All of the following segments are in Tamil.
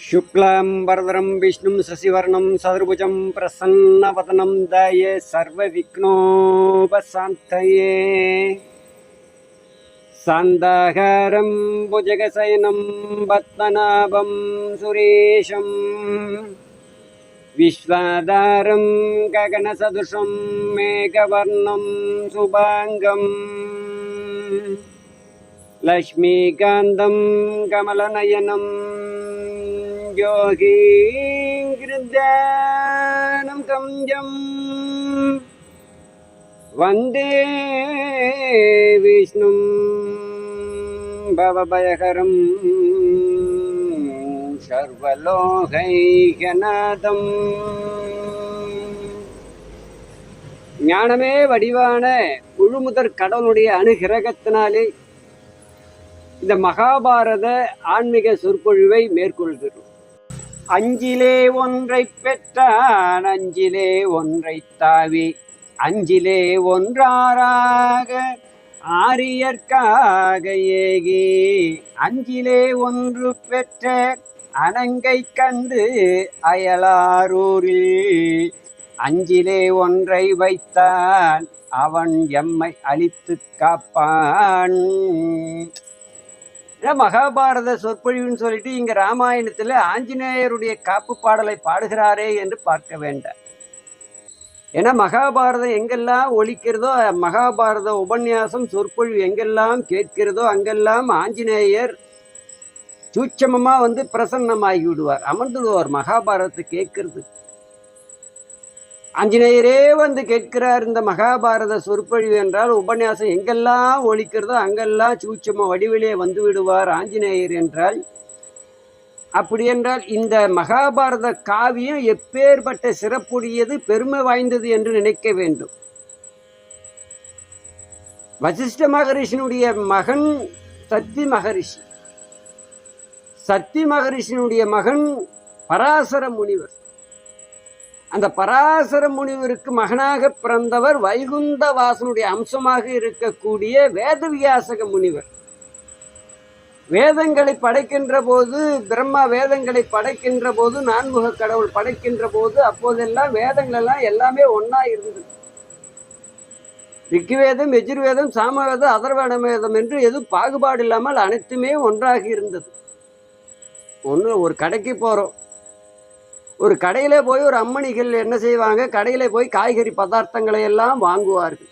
शुक्लांबरधरं विष्णुं शशिवर्णं चतुर्भुजं प्रसन्नवदनं ध्याये सर्वविघ्नोपशान्तये शान्ताकारं भुजगशयनं पद्मनाभं सुरेशं विश्वाधारं गगनसदृशं मेघवर्णं शुभांगं लक्ष्मीकान्तं कमलनयनं योगीन्द्रध्यानं कमजं वन्दे विष्णुं भवभयहरं सर्वलोकैकनाथं ஞானமே வடிவான முழுமுதற் கடவுளுடைய அனுகிரகத்தினாலே இந்த மகாபாரத ஆன்மீக சொற்பொழிவை மேற்கொள்கிறோம். அஞ்சிலே ஒன்றை பெற்றான் அஞ்சிலே ஒன்றை தாவி அஞ்சிலே ஒன்றாராக ஆரியர்க்காக ஏகி அஞ்சிலே ஒன்று பெற்ற அனங்கை கண்டு அயலாரூரில் அஞ்சிலே ஒன்றை வைத்தான் அவன் எம்மை அழித்து காப்பான். மகாபாரத சொற்பொழிவுன்னு சொல்லிட்டு இங்க ராமாயணத்துல ஆஞ்சநேயருடைய காப்பு பாடலை பாடுகிறாரே என்று பார்க்க வேண்டாம். ஏன்னா மகாபாரதம் எங்கெல்லாம் ஒலிக்கிறதோ, மகாபாரத உபன்யாசம் சொற்பொழிவு எங்கெல்லாம் கேட்கிறதோ அங்கெல்லாம் ஆஞ்சநேயர் சூட்சமமா வந்து பிரசன்னமாகி விடுவார், அமர்ந்துடுவார் மகாபாரதத்தை கேட்கறது. ஆஞ்சநேயரே வந்து கேட்கிறார் இந்த மகாபாரத சொற்பொழிவு என்றால், உபன்யாசம் எங்கெல்லாம் ஒலிக்கிறதோ அங்கெல்லாம் சூட்சம வடிவிலே வந்து விடுவார் ஆஞ்சநேயர் என்றால். அப்படி என்றால் இந்த மகாபாரத காவியம் எப்பேற்பட்ட சிறப்புடையது, பெருமை வாய்ந்தது என்று நினைக்க வேண்டும். வசிஷ்ட மகரிஷினுடைய மகன் சத்தி மகரிஷி, சத்தி மகரிஷினுடைய மகன் பராசர முனிவர். அந்த பராசர முனிவருக்கு மகனாக பிறந்தவர் வைகுந்த வாசனுடைய அம்சமாக இருக்கக்கூடிய வேதவியாசக முனிவர். வேதங்களை படைக்கின்ற போது, பிரம்மா வேதங்களை படைக்கின்ற போது, நான்முக கடவுள் படைக்கின்ற போது, அப்போதெல்லாம் வேதங்கள் எல்லாம் எல்லாமே ஒன்னா இருந்தது. ரிக்குவேதம், யஜுர்வேதம், சாமவேதம், அதர்வண வேதம் என்று எதுவும் பாகுபாடு இல்லாமல் அனைத்துமே ஒன்றாக இருந்தது. ஒரு கடைக்கு போறோம், ஒரு கடையில போய் ஒரு அம்மணிகள் என்ன செய்வாங்க, கடையில போய் காய்கறி பதார்த்தங்களை எல்லாம் வாங்குவார்கள்.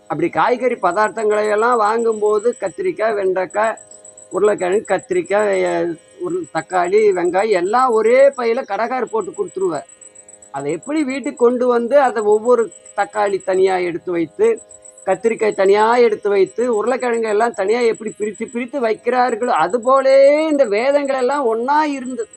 அப்படி காய்கறி பதார்த்தங்களை எல்லாம் வாங்கும்போது கத்திரிக்காய், வெண்டைக்காய், உருளைக்கிழங்கு, கத்திரிக்காய், தக்காளி, வெங்காயம் எல்லாம் ஒரே பையில கடைக்கார் போட்டு கொடுத்துருவார். அதை எப்படி வீட்டுக்கு கொண்டு வந்து அதை ஒவ்வொரு தக்காளி தனியா எடுத்து வைத்து, கத்திரிக்காய் தனியா எடுத்து வைத்து, உருளைக்கிழங்கு எல்லாம் தனியா எப்படி பிரித்து பிரித்து வைக்கிறார்களோ அதுபோலே இந்த வேதங்கள் எல்லாம் ஒன்னா இருந்தது.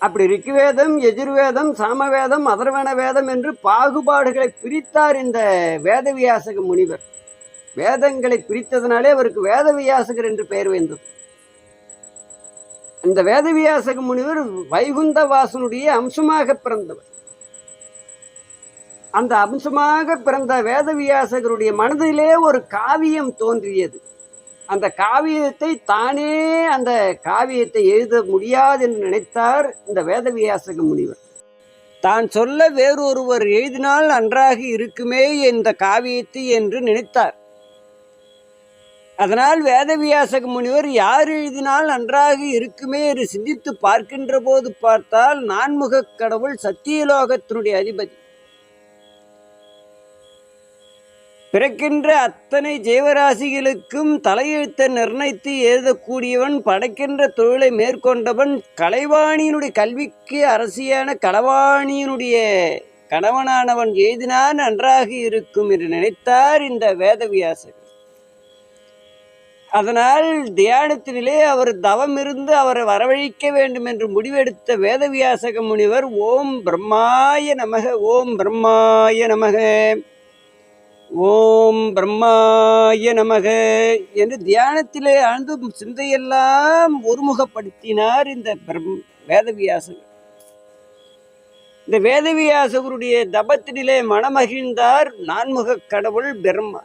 அப்படி ரிக்குவேதம், யஜுர்வேதம், சாமவேதம், அதர்வண வேதம் என்று பாகுபாடுகளை பிரித்தார் இந்த வேதவியாசக முனிவர். வேதங்களை பிரித்ததனாலே அவருக்கு வேதவியாசகர் என்று பெயர் வந்தது. இந்த வேதவியாசக முனிவர் வைகுந்த வாசனுடைய அம்சமாக பிறந்தவர். அந்த அம்சமாக பிறந்த வேதவியாசகருடைய மனதிலே ஒரு காவியம் தோன்றியது. அந்த காவியத்தை தானே அந்த காவியத்தை எழுத முடியாது என்று நினைத்தார் இந்த வேதவியாசக முனிவர். தான் சொல்ல வேறொருவர் எழுதினால் நன்றாக இருக்குமே இந்த காவியத்தை என்று நினைத்தார். அதனால் வேதவியாசக முனிவர் யார் எழுதினால் நன்றாக இருக்குமே என்று சிந்தித்து பார்க்கின்ற போது பார்த்தால் நான்முக கடவுள் சத்தியலோகத்தினுடைய அதிபதி, பிறக்கின்ற அத்தனை ஜீவராசிகளுக்கும் தலையெழுத்தை நிர்ணயித்து எழுதக்கூடியவன், படைக்கின்ற தொழிலை மேற்கொண்டவன், கலைவாணியினுடைய கல்விக்கு அரசியான களவாணியினுடைய கணவனானவன் எழுதினான் நன்றாக இருக்கும் என்று நினைத்தார் இந்த வேதவியாசகர். அதனால் தியானத்திலே அவர் தவம் இருந்து அவரை வரவழைக்க வேண்டும் என்று முடிவெடுத்த வேதவியாசக முனிவர் ஓம் பிரம்மாய நமக, ஓம் பிரம்மாய நமக, ஓம் பிரம்மாய நமக என்று தியானத்திலே ஆழ்ந்து சிந்தையெல்லாம் ஒருமுகப்படுத்தினார் இந்த வேதவியாசகர். இந்த வேதவியாசகருடைய தபத்தினிலே மனமகிழ்ந்தார் நான்முக கடவுள் பிரம்மா.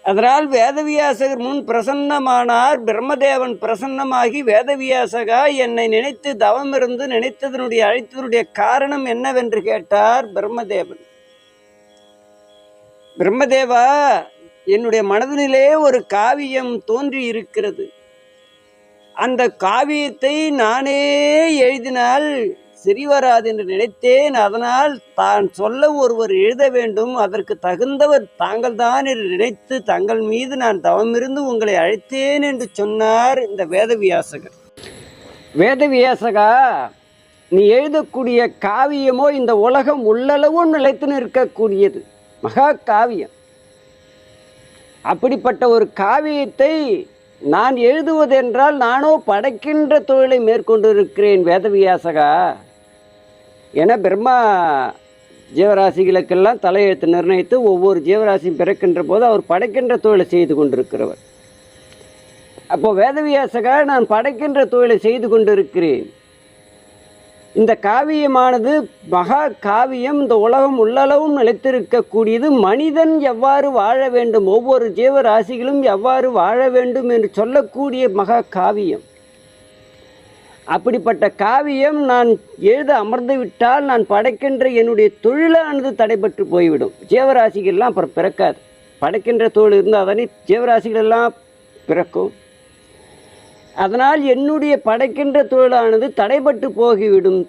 அதனால் வேதவியாசகர் முன் பிரசன்னமானார். பிரம்மதேவன் பிரசன்னமாகி, வேதவியாசகா, என்னை நினைத்து தவம் இருந்து நினைத்ததனுடைய அழைத்ததனுடைய காரணம் என்னவென்று கேட்டார் பிரம்மதேவன். பிரம்மதேவா, என்னுடைய மனதினிலே ஒரு காவியம் தோன்றி இருக்கிறது. அந்த காவியத்தை நானே எழுதினால் சரி வராது என்று நினைத்தேன். அதனால் தான் சொல்ல ஒருவர் எழுத வேண்டும், அதற்கு தகுந்தவர் தாங்கள் தான் என்று நினைத்து தங்கள் மீது நான் தவமிருந்து உங்களை அழைத்தேன் என்று சொன்னார் இந்த வேதவியாசகர். வேதவியாசகா, நீ எழுதக்கூடிய காவியமோ இந்த உலகம் உள்ளளவும் நிலைத்து நிற்கக்கூடியது, மகா காவியம். அப்படிப்பட்ட ஒரு காவியத்தை நான் எழுதுவதென்றால் நானோ படைக்கின்ற தொழிலை மேற்கொண்டிருக்கிறேன் வேதவியாசகா என பிரம்மா ஜீவராசிகளுக்கெல்லாம் தலையெழுத்து நிர்ணயித்து ஒவ்வொரு ஜீவராசியும் பிறக்கின்ற போது அவர் படைக்கின்ற தொழிலை செய்து கொண்டிருக்கிறவர். அப்போ வேதவியாசகா, நான் படைக்கின்ற தொழிலை செய்து கொண்டிருக்கிறேன். இந்த காவியமானது மகா காவியம், இந்த உலகம் உள்ளளவும் நிலைத்திருக்கக்கூடியது. மனிதன் எவ்வாறு வாழ வேண்டும், ஒவ்வொரு ஜீவராசிகளும் எவ்வாறு வாழ வேண்டும் என்று சொல்லக்கூடிய மகா காவியம். அப்படிப்பட்ட காவியம் நான் எழுத அமர்ந்து விட்டால் நான் படைக்கின்ற என்னுடைய தொழிலானது தடைபட்டு போய்விடும். ஜீவராசிகள்லாம் அப்புறம் பிறக்காது. படைக்கின்ற தொழில் இருந்தால் தானே ஜீவராசிகள் எல்லாம் பிறக்கும். அதனால் என்னுடைய படைக்கின்ற தொழிலானது தடைபட்டு போகிவிடும்.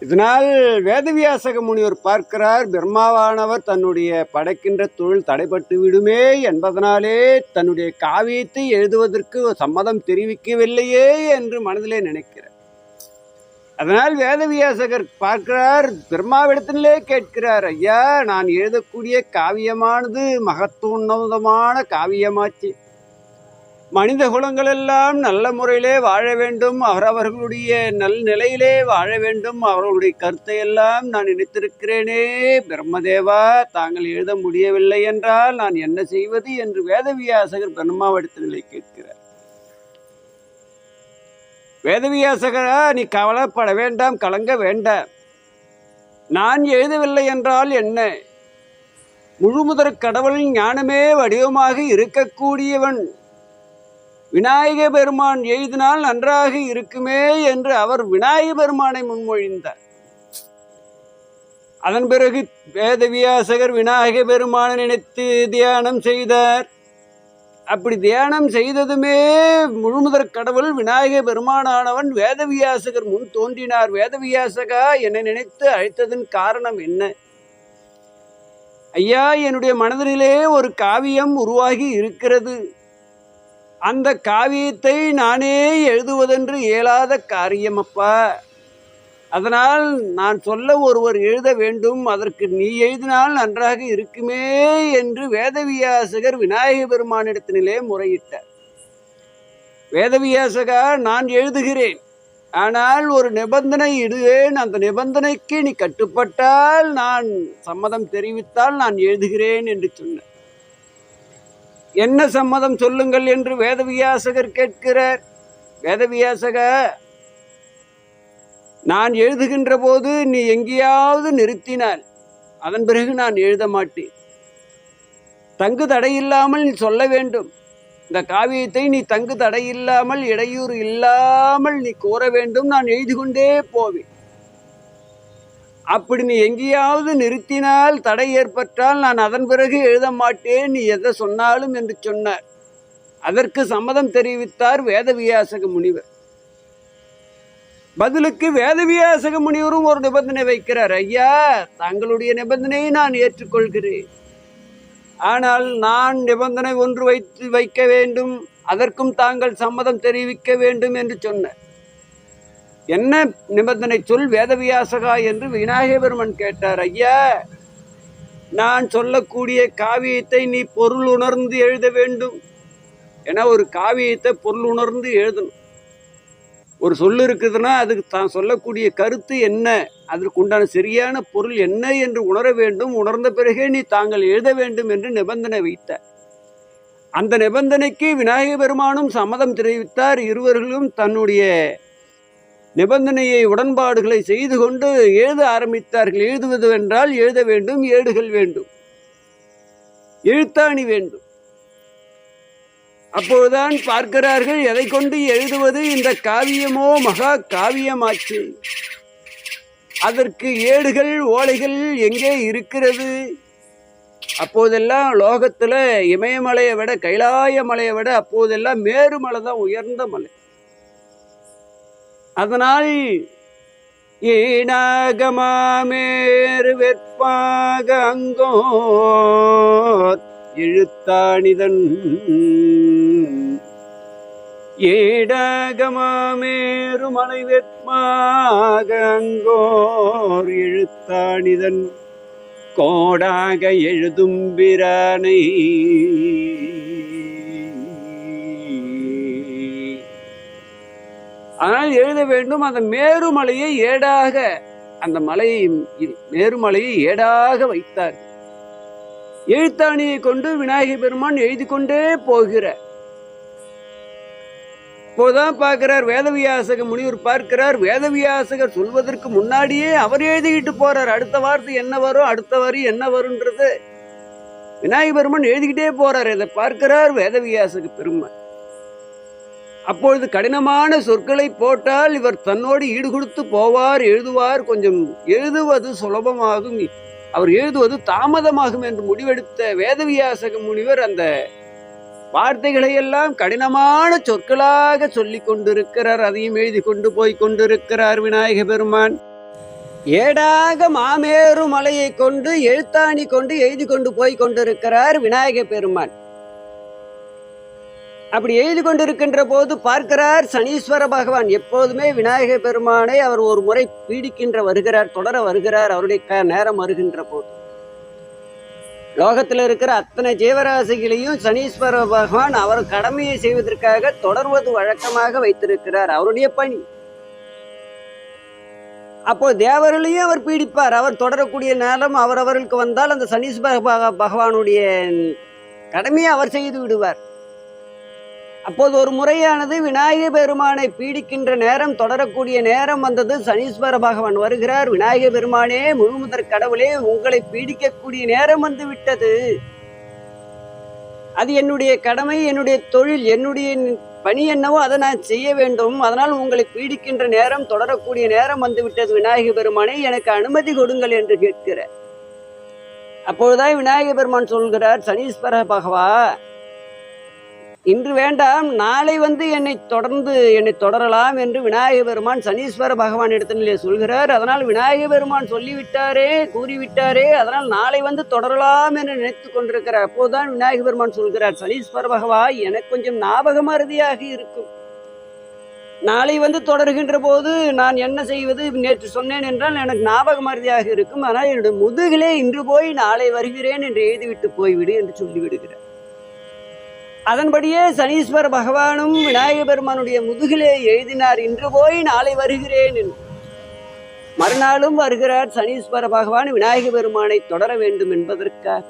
இதனால் வேதவியாசக முனிவர் பார்க்கிறார், பிரம்மாவானவர் தன்னுடைய படைக்கின்ற தொழில் தடைபட்டு விடுமே என்பதனாலே தன்னுடைய காவியத்தை எழுதுவதற்கு சம்மதம் தெரிவிக்கவில்லையே என்று மனதிலே நினைக்கிறார். அதனால் வேதவியாசகர் பார்க்கிறார், பிரம்மாவிடத்திலே கேட்கிறார், ஐயா, நான் எழுதக்கூடிய காவியமானது மகத்துவமான காவியமாச்சு. மனித குலங்கள் எல்லாம் நல்ல முறையிலே வாழ வேண்டும், அவரவர்களுடைய நிலையிலே வாழ வேண்டும், அவர்களுடைய கருத்தை எல்லாம் நான் நினைத்திருக்கிறேனே. பிரம்மதேவா, தாங்கள் எழுத முடியவில்லை என்றால் நான் என்ன செய்வது என்று வேதவியாசகர் பிரம்மாவிடத்திலே கேட்கிறார். வேதவியாசகரா, நீ கவலைப்பட வேண்டாம், கலங்க வேண்டாம். நான் எழுதவில்லை என்றால் என்ன? முழுமுதற் கடவுள் ஞானமே வடிவமாக இருக்கக்கூடியவன் விநாயக பெருமான் எழுதினால் நன்றாக இருக்குமே என்று அவர் விநாயக பெருமானை முன்மொழிந்தார். அதன் பிறகு வேதவியாசகர் விநாயக பெருமானை நினைத்து தியானம் செய்தார். அப்படி தியானம் செய்ததுமே முழுமுதற் கடவுள் விநாயக பெருமானானவன் வேதவியாசகர் முன் தோன்றினார். வேதவியாசகா, என்னை நினைத்து அழைத்ததன் காரணம் என்ன? ஐயா, என்னுடைய மனதிலே ஒரு காவியம் உருவாகி இருக்கிறது. அந்த காவியத்தை நானே எழுதுவதென்று இயலாத காரியமப்பா. அதனால் நான் சொல்ல ஒருவர் எழுத வேண்டும், அதற்கு நீ எழுதினால் நன்றாக இருக்குமே என்று வேதவியாசகர் விநாயக பெருமானிடத்தினிலே முறையிட்டார். வேதவியாசகா, நான் எழுதுகிறேன், ஆனால் ஒரு நிபந்தனை இடுவேன். அந்த நிபந்தனைக்கு நீ கட்டுப்பட்டால், நான் சம்மதம் தெரிவித்தால் நான் எழுதுகிறேன் என்று சொன்னார். என்ன சம்மதம் சொல்லுங்கள் என்று வேதவியாசகர் கேட்கிறார். வேதவியாசக, நான் எழுதுகின்ற போது நீ எங்கேயாவது நிறுத்தினால் அதன் பிறகு நான் எழுத மாட்டேன். தங்கு தடையில்லாமல் நீ சொல்ல வேண்டும். இந்த காவியத்தை நீ தங்கு தடையில்லாமல் இடையூறு இல்லாமல் நீ கூற வேண்டும். நான் எழுதி கொண்டே போவேன். அப்படி நீ எங்கேயாவது நிறுத்தினால், தடை ஏற்பட்டால் நான் அதன் பிறகு எழுத மாட்டேன், நீ எதை சொன்னாலும் என்று சொன்னார். அதற்கு சம்மதம் தெரிவித்தார் வேதவியாசக முனிவர். பதிலுக்கு வேதவியாசக முனிவரும் ஒரு நிபந்தனை வைக்கிறார். ஐயா, தங்களுடைய நிபந்தனையை நான் ஏற்றுக்கொள்கிறேன், ஆனால் நான் நிபந்தனை ஒன்று வைக்க வேண்டும், அதற்கும் தாங்கள் சம்மதம் தெரிவிக்க வேண்டும் என்று சொன்னார். என்ன நிபந்தனை சொல் வேதவியாசகா என்று விநாயக பெருமான் கேட்டார். ஐயா, நான் சொல்லக்கூடிய காவியத்தை நீ பொருள் உணர்ந்து எழுத வேண்டும். ஏன்னா ஒரு காவியத்தை பொருள் உணர்ந்து எழுதணும். ஒரு சொல்லு இருக்குதுன்னா அதுக்கு தான் சொல்லக்கூடிய கருத்து என்ன, அதற்கு உண்டான சரியான பொருள் என்ன என்று உணர வேண்டும். உணர்ந்த பிறகே நீ தாங்கள் எழுத வேண்டும் என்று நிபந்தனை வைத்தார். அந்த நிபந்தனைக்கு விநாயக பெருமானும் சம்மதம் தெரிவித்தார். இருவர்களும் தன்னுடைய நிபந்தனையை உடன்பாடுகளை செய்து கொண்டு எழுத ஆரம்பித்தார்கள். எழுதுவது என்றால் எழுத வேண்டும், ஏடுகள் வேண்டும், எழுத்தாணி வேண்டும். அப்போதுதான் பார்க்கிறார்கள், எதை கொண்டு எழுதுவது, இந்த காவியமோ மகா காவியமாச்சு, அதற்கு ஏடுகள் ஓலைகள் எங்கே இருக்கிறது? அப்போதெல்லாம் லோகத்துல இமயமலையை விட கைலாய மலையை விட அப்போதெல்லாம் மேருமலை தான் உயர்ந்த மலை. அதனால் ஏனாகமாமேறு வெற்பாக அங்கோ எழுத்தாணிதன் ஏடாகமாமேறு மலை வெற்பாக அங்கோர் எழுத்தாணிதன் கோடாக எழுதும் பிரானை ஆனால் எழுத வேண்டும். அந்த மேருமலையை ஏடாக, அந்த மலையை மேருமலையை ஏடாக வைத்தார். எழுத்தாணியை கொண்டு விநாயகர் பெருமான் எழுதி கொண்டே போகிறார். இப்போதான் பார்க்கிறார் வேதவியாசக முனிவர் பார்க்கிறார், வேதவியாசகர் சொல்வதற்கு முன்னாடியே அவர் எழுதிக்கிட்டு போறார். அடுத்த வார்த்தை என்ன வரும், அடுத்த வரி என்ன வரும்ன்றது விநாயகர் பெருமான் எழுதிக்கிட்டே போறார். இதை பார்க்கிறார் வேதவியாசக பெருமான். அப்பொழுது கடினமான சொற்களை போட்டால் இவர் தன்னோடு ஈடு கொடுத்து போவார், எழுதுவார். கொஞ்சம் எழுதுவது சுலபமாகும், அவர் எழுதுவது தாமதமாகும் என்று முடிவெடுத்த வேதவியாசக முனிவர் அந்த வார்த்தைகளை எல்லாம் கடினமான சொற்களாக சொல்லி கொண்டிருக்கிறார். அதையும் எழுதி கொண்டு போய் கொண்டிருக்கிறார் விநாயக பெருமான். ஏடாக மாமேரு மலையை கொண்டு எழுத்தாணி கொண்டு எழுதி கொண்டு போய் கொண்டிருக்கிறார் விநாயக பெருமான். அப்படி எழுதி கொண்டிருக்கின்ற போது பார்க்கிறார் சனீஸ்வர பகவான். எப்போதுமே விநாயக பெருமானை அவர் ஒரு முறை பீடிக்கின்ற வருகிறார், தொடர வருகிறார். அவருடைய நேரம் வருகின்ற போது லோகத்தில் இருக்கிற அத்தனை ஜீவராசிகளையும் சனீஸ்வர பகவான் அவர் கடமையை செய்வதற்காக தொடர்வது வழக்கமாக வைத்திருக்கிறார், அவருடைய பணி. அப்போ தேவர்களையும் அவர் பீடிப்பார். அவர் தொடரக்கூடிய நேரம் அவரவர்களுக்கு வந்தால் அந்த சனீஸ்வர பகவானுடைய கடமையை அவர் செய்து விடுவார். அப்போது ஒரு முறையானது விநாயக பெருமானை பீடிக்கின்ற நேரம், தொடரக்கூடிய நேரம் வந்தது. சனீஸ்வர பகவான் வருகிறார். விநாயக பெருமானே, முழுமுதற் கடவுளே, உங்களை பீடிக்கக்கூடிய நேரம் வந்து விட்டது. அது என்னுடைய கடமை, என்னுடைய தொழில், என்னுடைய பணி என்னவோ அதை நான் செய்ய வேண்டும். அதனால் உங்களை பீடிக்கின்ற நேரம், தொடரக்கூடிய நேரம் வந்து விட்டது. விநாயக பெருமானே, எனக்கு அனுமதி கொடுங்கள் என்று கேட்கிறார். அப்பொழுதுதான் விநாயக பெருமான் சொல்கிறார், சனீஸ்வர பகவா, இன்று வேண்டாம், நாளை வந்து என்னை தொடரலாம் என்று விநாயக பெருமான் சனீஸ்வர பகவான் இடத்திலே சொல்கிறார். அதனால் விநாயக பெருமான் சொல்லிவிட்டாரே, கூறிவிட்டாரே, அதனால் நாளை வந்து தொடரலாம் என்று நினைத்து கொண்டிருக்கிறார். அப்போதுதான் விநாயக பெருமான் சொல்கிறார், சனீஸ்வர பகவா, எனக்கு கொஞ்சம் ஞாபக மறதியாக இருக்கும். நாளை வந்து தொடர்கின்ற போது நான் என்ன செய்வது, நேற்று சொன்னேன் என்றால் எனக்கு ஞாபக மறதியாக இருக்கும். ஆனால் என்னுடைய முதுகிலே இன்று போய் நாளை வருகிறேன் என்று எழுதிவிட்டு போய்விடு என்று சொல்லிவிடுகிறார். அதன்படியே சனீஸ்வர பகவானும் விநாயக பெருமானுடைய முதுகிலே எழுதினார், இன்று போய் நாளை வருகிறேன் என்று. மறுநாளும் வருகிறார் சனீஸ்வர பகவான் விநாயக பெருமானை தொடர வேண்டும் என்பதற்காக.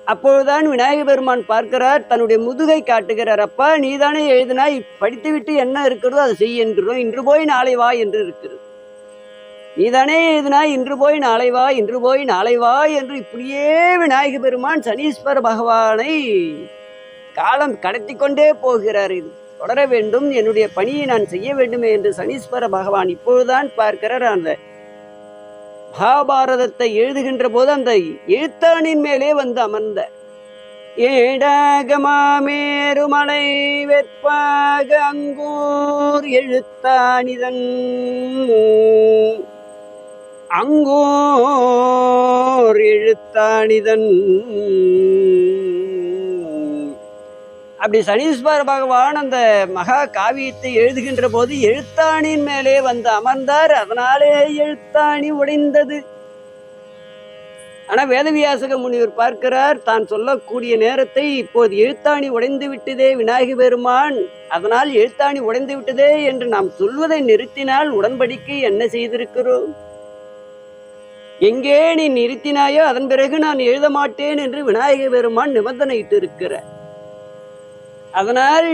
அப்பொழுதுதான் விநாயக பெருமான் பார்க்கிறார், தன்னுடைய முதுகை காட்டுகிறார். அப்பா, நீதானே எழுதினாய், படித்துவிட்டு என்ன இருக்கிறதோ அதை செய் என்கிறோம், இன்று போய் நாளை வா என்று இருக்கிறது. நீதானே எழுதினாய், இன்று போய் நாளை வா, இன்று போய் நாளை வா என்று இப்படியே விநாயக பெருமான் சனீஸ்வர பகவானை காலம் கடத்தி கொண்டே போகிறார். இது தொடர வேண்டும், என்னுடைய பணியை நான் செய்ய வேண்டுமே என்று சனீஸ்வர பகவான் இப்பொழுதுதான் பார்க்கிறார். அந்த மகாபாரதத்தை எழுதுகின்ற போது அந்த எழுத்தாணின் மேலே வந்து அமர்ந்த ஏடாகமாமேருமலை வெற்பாக அங்கோர் எழுத்தாணிதன் அங்கோர் எழுத்தாணிதன். அப்படி சனீஸ்வர பகவான் அந்த மகா காவியத்தை எழுதுகின்ற போது எழுத்தாணியின் மேலே வந்து அமர்ந்தார். அதனாலே எழுத்தாணி உடைந்தது. ஆனால் வேதவியாசக முனிவர் பார்க்கிறார், தான் சொல்லக்கூடிய நேரத்தை இப்போது எழுத்தாணி உடைந்து விட்டதே விநாயக பெருமான், அதனால் எழுத்தாணி உடைந்து விட்டதே என்று நாம் சொல்வதை நிறுத்தினால் உடன்படிக்கை என்ன செய்திருக்கிறோம்? எங்கே நீ நிறுத்தினாயோ அதன் பிறகு நான் எழுத மாட்டேன் என்று விநாயக பெருமான் நிபந்தனையிட்டு இருக்கிறார். அதனால்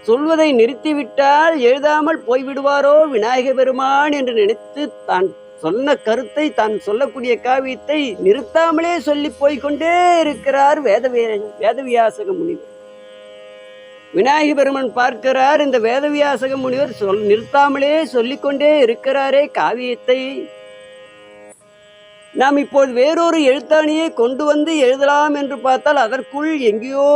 சொல்வதை நிறுத்திவிட்டால் எழுதாமல் போய்விடுவாரோ விநாயக பெருமான் என்று நினைத்து தான் சொன்ன கருத்தை, தான் சொல்லக்கூடிய காவியத்தை நிறுத்தாமலே சொல்லி போய்கொண்டே இருக்கிறார் வேதவியாசக முனிவர். விநாயக பெருமன் பார்க்கிறார், இந்த வேதவியாசக முனிவர் நிறுத்தாமலே சொல்லிக்கொண்டே இருக்கிறாரே காவியத்தை, நாம் இப்போது வேறொரு எழுத்தாணியை கொண்டு வந்து எழுதலாம் என்று பார்த்தால் அதற்குள் எங்கேயோ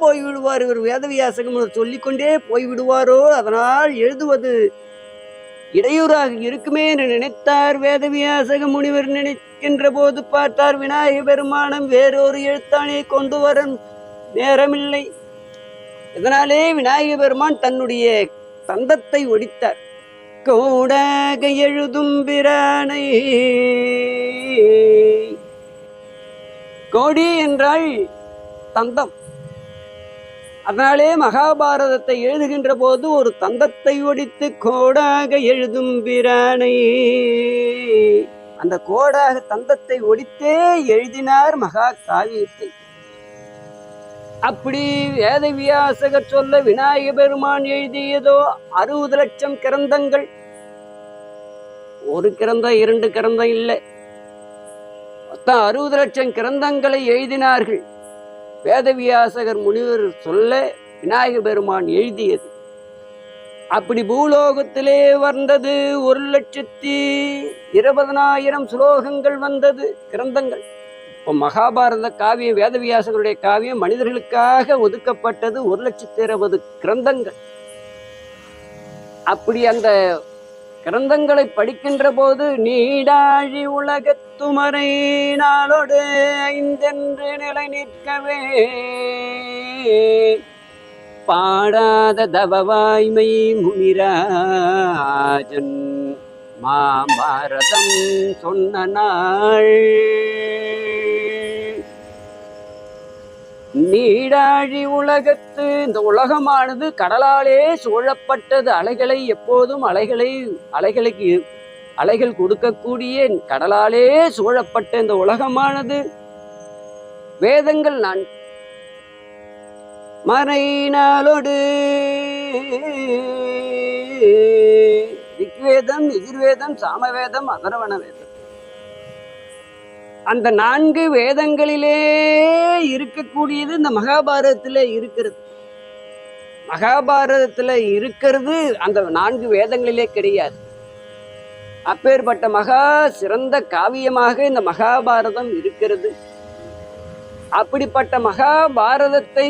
போய்விடுவார். இவர் வேதவியாசக முனிவர் சொல்லிக்கொண்டே போய்விடுவாரோ, அதனால் எழுதுவது இடையூறாக இருக்குமே என்று நினைத்தார். வேதவியாசக முனிவர் நினைக்கின்ற போது பார்த்தார், விநாயக பெருமானம் வேறொரு எழுத்தாணியை கொண்டு வர நேரமில்லை. இதனாலே விநாயக பெருமான் தன்னுடைய தந்தத்தை ஒடித்தார். கோடாக எழுதும் பிரானை, கோடி என்றால் தந்தம். அதனாலே மகாபாரதத்தை எழுதுகின்ற போது ஒரு தந்தத்தை ஒடித்து கோடாக எழுதும் பிரானை, அந்த கோடாக தந்தத்தை ஒடித்தே எழுதினார் மகா காவியத்தை. அப்படி வேதவியாசகர் சொல்ல விநாயக பெருமான் எழுதியதோ 60 லட்சம் கிரந்தங்கள். ஒரு கிரந்தம் 2 கிரந்தம் இல்லை, மொத்தம் 60 லட்சம் கிரந்தங்களை எழுதினார்கள். வேதவியாசகர் முனிவர் சொல்ல விநாயக பெருமான் எழுதியது. அப்படி பூலோகத்திலே வந்தது 1,20,000 ஸ்லோகங்கள் வந்தது, கிரந்தங்கள். இப்போ மகாபாரத காவியம், வேதவியாசகருடைய காவியம் மனிதர்களுக்காக ஒதுக்கப்பட்டது 1,20,000 கிரந்தங்கள். அப்படி அந்த கிரந்தங்களை படிக்கின்ற போது நீடாழி உலகத்துமரை நாளோடு 5 நிலை நிற்கவே பாடாத தவவாய்மை முனிராஜன் மாபாரதம் சொன்ன நாள். நீடாழி உலகத்து, இந்த உலகமானது கடலாலே சூழப்பட்டது. அலைகளை எப்போதும் அலைகள் கொடுக்கக்கூடிய கடலாலே சூழப்பட்ட இந்த உலகமானது வேதங்கள் நான் மறைநாளோடு ரிக்வேதம், எதிர்வேதம், சாமவேதம், அதர்வண வேதம், அந்த 4 வேதங்களிலே இருக்கக்கூடியது இந்த மகாபாரதத்தில் இருக்கிறது. மகாபாரதத்தில் இருக்கிறது அந்த 4 வேதங்களிலே கிடையாது. அப்பேற்பட்ட மகா சிறந்த காவியமாக இந்த மகாபாரதம் இருக்கிறது. அப்படிப்பட்ட மகாபாரதத்தை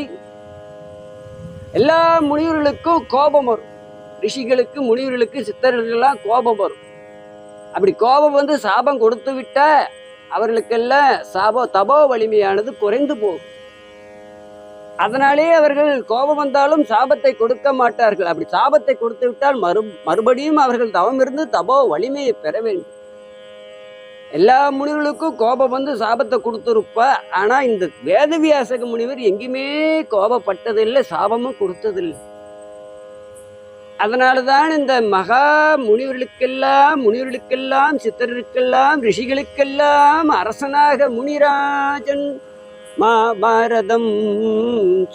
எல்லா முனிவர்களுக்கும் கோபம் வரும். ரிஷிகளுக்கு, முனிவர்களுக்கு, சித்தர்களுக்கெல்லாம் கோபம் வரும். அப்படி கோபம் வந்து சாபம் கொடுத்து விட்டா அவர்களுக்கெல்லாம் தபோ வலிமையானது குறைந்து போகும். அதனாலே அவர்கள் கோபம் வந்தாலும் சாபத்தை கொடுக்க மாட்டார்கள். அப்படி சாபத்தை கொடுத்து விட்டால் மறுபடியும் அவர்கள் தவம் இருந்து தபோ வலிமையை பெற வேண்டும். எல்லா முனிவர்களுக்கும் கோபம் வந்து சாபத்தை கொடுத்துருப்பா. ஆனா இந்த வேதவியாசக முனிவர் எங்கேயுமே கோபப்பட்டதில்லை, சாபமும் கொடுத்ததில்லை. அதனாலதான் இந்த மகா முனிவர்களுக்கெல்லாம் சித்தர்களுக்கெல்லாம் ரிஷிகளுக்கெல்லாம் அரசனாக முனிராஜன் மாபாரதம்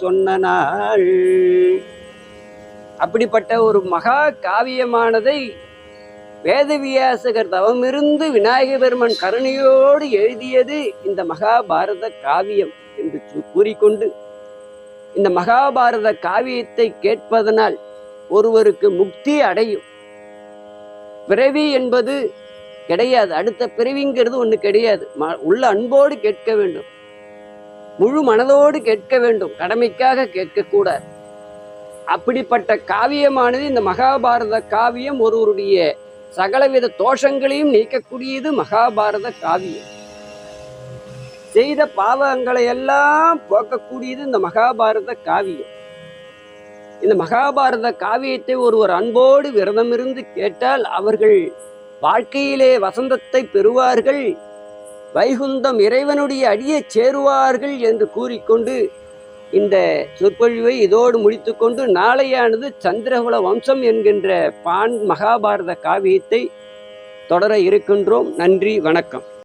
சொன்ன நாள். அப்படிப்பட்ட ஒரு மகா காவியமானதை வேதவியாசகர் தவமிருந்து விநாயக பெருமன் கருணையோடு எழுதியது இந்த மகாபாரத காவியம் என்று கூறிக்கொண்டு, இந்த மகாபாரத காவியத்தை கேட்பதனால் ஒருவருக்கு முக்தி அடையும். பிறவி என்பது கிடையாது, அடுத்த பிறவிங்கிறது ஒண்ணு கிடையாது. உள்ள அன்போடு கேட்க வேண்டும், முழு மனதோடு கேட்க வேண்டும், கடமைக்காக கேட்கக்கூடாது. அப்படிப்பட்ட காவியமானது இந்த மகாபாரத காவியம். ஒருவருடைய சகலவித தோஷங்களையும் நீக்கக்கூடியது மகாபாரத காவியம். செய்த பாவங்களை எல்லாம் போக்கக்கூடியது இந்த மகாபாரத காவியம். இந்த மகாபாரத காவியத்தை ஒருவர் அன்போடு விரதமிருந்து கேட்டால் அவர்கள் வாழ்க்கையிலே வசந்தத்தை பெறுவார்கள், வைகுந்தம் இறைவனுடைய அடியை சேருவார்கள் என்று கூறிக்கொண்டு இந்த சொற்பொழிவை இதோடு முடித்துக்கொண்டு நாளையானது சந்திரகுல வம்சம் என்கின்ற மகாபாரத காவியத்தை தொடர இருக்கின்றோம். நன்றி, வணக்கம்.